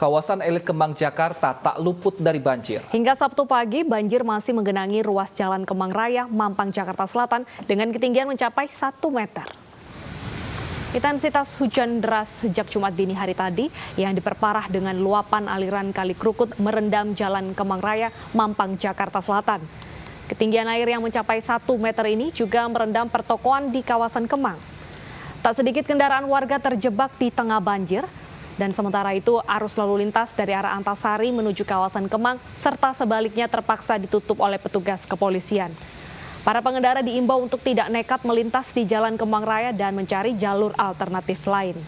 Kawasan elit Kemang, Jakarta tak luput dari banjir. Hingga Sabtu pagi, banjir masih menggenangi ruas Jalan Kemang Raya, Mampang, Jakarta Selatan dengan ketinggian mencapai 1 meter. Intensitas hujan deras sejak Jumat dini hari tadi yang diperparah dengan luapan aliran Kali Krukut merendam Jalan Kemang Raya, Mampang, Jakarta Selatan. Ketinggian air yang mencapai 1 meter ini juga merendam pertokoan di kawasan Kemang. Tak sedikit kendaraan warga terjebak di tengah banjir. Dan sementara itu arus lalu lintas dari arah Antasari menuju kawasan Kemang serta sebaliknya terpaksa ditutup oleh petugas kepolisian. Para pengendara diimbau untuk tidak nekat melintas di Jalan Kemang Raya dan mencari jalur alternatif lain.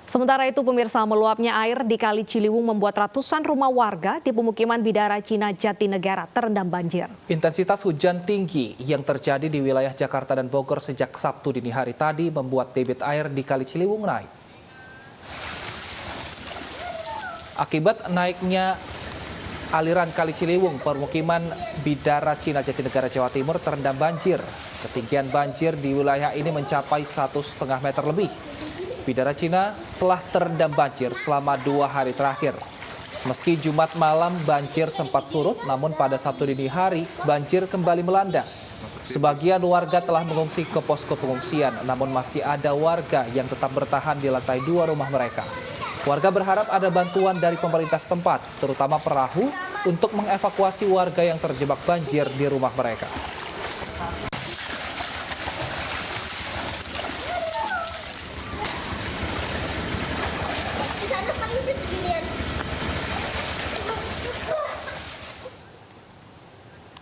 Sementara itu, pemirsa, meluapnya air di Kali Ciliwung membuat ratusan rumah warga di pemukiman Bidara Cina Jatinegara terendam banjir. Intensitas hujan tinggi yang terjadi di wilayah Jakarta dan Bogor sejak Sabtu dini hari tadi membuat debit air di Kali Ciliwung naik. Akibat naiknya aliran Kali Ciliwung, permukiman Bidara Cina Jatinegara, Jawa Timur terendam banjir. Ketinggian banjir di wilayah ini mencapai 1,5 meter lebih. Bidara Cina telah terendam banjir selama 2 hari terakhir. Meski Jumat malam banjir sempat surut, namun pada Sabtu dini hari banjir kembali melanda. Sebagian warga telah mengungsi ke posko pengungsian, namun masih ada warga yang tetap bertahan di lantai 2 rumah mereka. Warga berharap ada bantuan dari pemerintah setempat, terutama perahu, untuk mengevakuasi warga yang terjebak banjir di rumah mereka.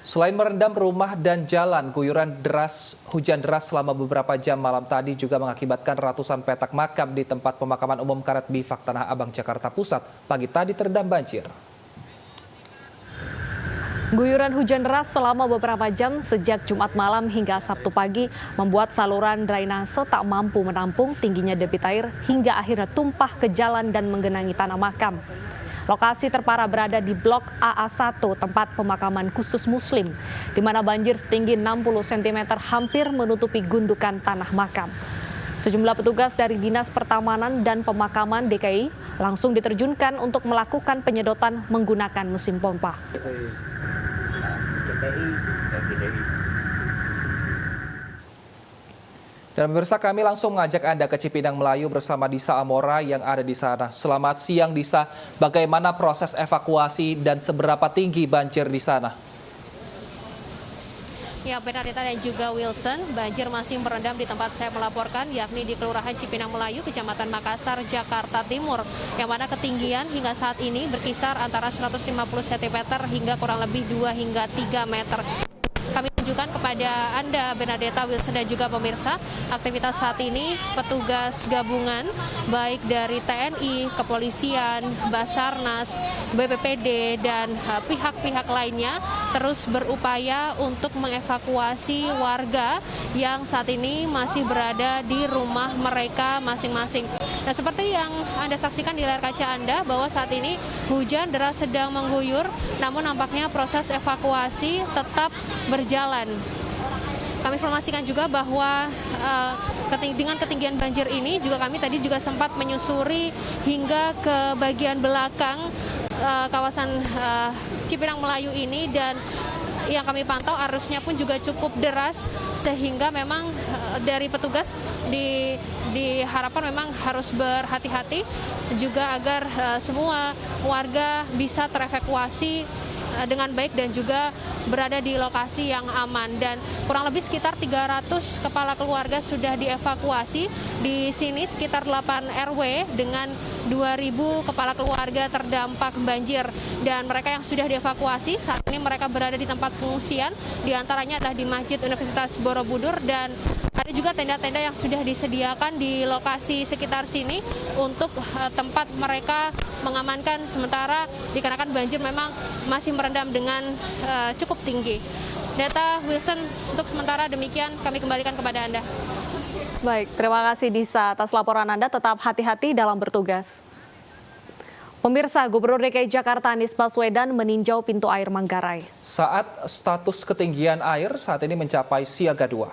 Selain merendam rumah dan jalan, guyuran hujan deras selama beberapa jam malam tadi juga mengakibatkan ratusan petak makam di tempat pemakaman umum Karet Bifak, Tanah Abang, Jakarta Pusat pagi tadi terendam banjir. Guyuran hujan deras selama beberapa jam sejak Jumat malam hingga Sabtu pagi membuat saluran drainase tak mampu menampung tingginya debit air hingga akhirnya tumpah ke jalan dan menggenangi tanah makam. Lokasi terparah berada di Blok AA1, tempat pemakaman khusus Muslim, di mana banjir setinggi 60 cm hampir menutupi gundukan tanah makam. Sejumlah petugas dari Dinas Pertamanan dan Pemakaman DKI langsung diterjunkan untuk melakukan penyedotan menggunakan mesin pompa. Dan pemirsa, kami langsung mengajak Anda ke Cipinang Melayu bersama Disa Amora yang ada di sana. Selamat siang, Disa. Bagaimana proses evakuasi dan seberapa tinggi banjir di sana? Ya, Bernardita dan juga Wilson, banjir masih merendam di tempat saya melaporkan, yakni di Kelurahan Cipinang Melayu, Kecamatan Makassar, Jakarta Timur, yang mana ketinggian hingga saat ini berkisar antara 150 cm hingga kurang lebih 2 hingga 3 meter. Kami tunjukkan kepada Anda, Bernardita, Wilson, dan juga pemirsa, aktivitas saat ini petugas gabungan baik dari TNI, Kepolisian, Basarnas, BPPD, dan pihak-pihak lainnya terus berupaya untuk mengevakuasi warga yang saat ini masih berada di rumah mereka masing-masing. Nah, seperti yang Anda saksikan di layar kaca Anda, bahwa saat ini hujan deras sedang mengguyur, namun nampaknya proses evakuasi tetap berjalan. Kami informasikan juga bahwa dengan ketinggian banjir ini juga kami tadi juga sempat menyusuri hingga ke bagian belakang kawasan Cipinang Melayu ini, dan yang kami pantau arusnya pun juga cukup deras, sehingga memang dari petugas diharapkan memang harus berhati-hati juga agar semua warga bisa terevakuasi dengan baik dan juga berada di lokasi yang aman. Dan kurang lebih sekitar 300 kepala keluarga sudah dievakuasi. Di sini sekitar 8 RW dengan 2.000 kepala keluarga terdampak banjir. Dan mereka yang sudah dievakuasi saat ini mereka berada di tempat pengungsian, diantaranya adalah di Masjid Universitas Borobudur, dan ada juga tenda-tenda yang sudah disediakan di lokasi sekitar sini untuk tempat mereka mengamankan sementara dikarenakan banjir memang masih merendam dengan cukup tinggi. Data Wilson, untuk sementara demikian kami kembalikan kepada Anda. Baik, terima kasih Disa atas laporan Anda. Tetap hati-hati dalam bertugas. Pemirsa, Gubernur DKI Jakarta Anies Baswedan meninjau pintu air Manggarai. Saat status ketinggian air saat ini mencapai siaga 2.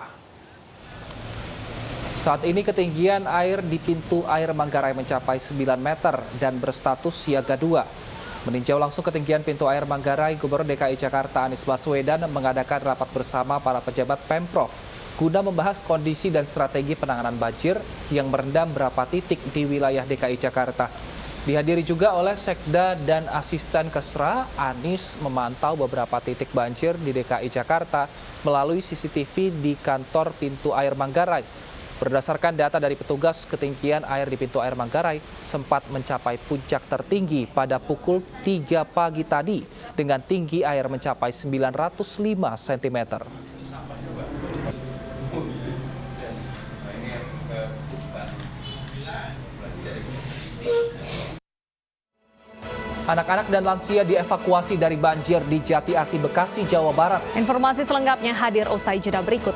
Saat ini ketinggian air di pintu air Manggarai mencapai 9 meter dan berstatus siaga 2. Meninjau langsung ketinggian pintu air Manggarai, Gubernur DKI Jakarta Anies Baswedan mengadakan rapat bersama para pejabat Pemprov guna membahas kondisi dan strategi penanganan banjir yang merendam berapa titik di wilayah DKI Jakarta. Dihadiri juga oleh Sekda dan Asisten Kesra. Anies memantau beberapa titik banjir di DKI Jakarta melalui CCTV di kantor pintu air Manggarai. Berdasarkan data dari petugas, ketinggian air di pintu air Manggarai sempat mencapai puncak tertinggi pada pukul 3 pagi tadi dengan tinggi air mencapai 905 cm. Anak-anak dan lansia dievakuasi dari banjir di Jati Asih, Bekasi, Jawa Barat. Informasi selengkapnya hadir usai jeda berikut.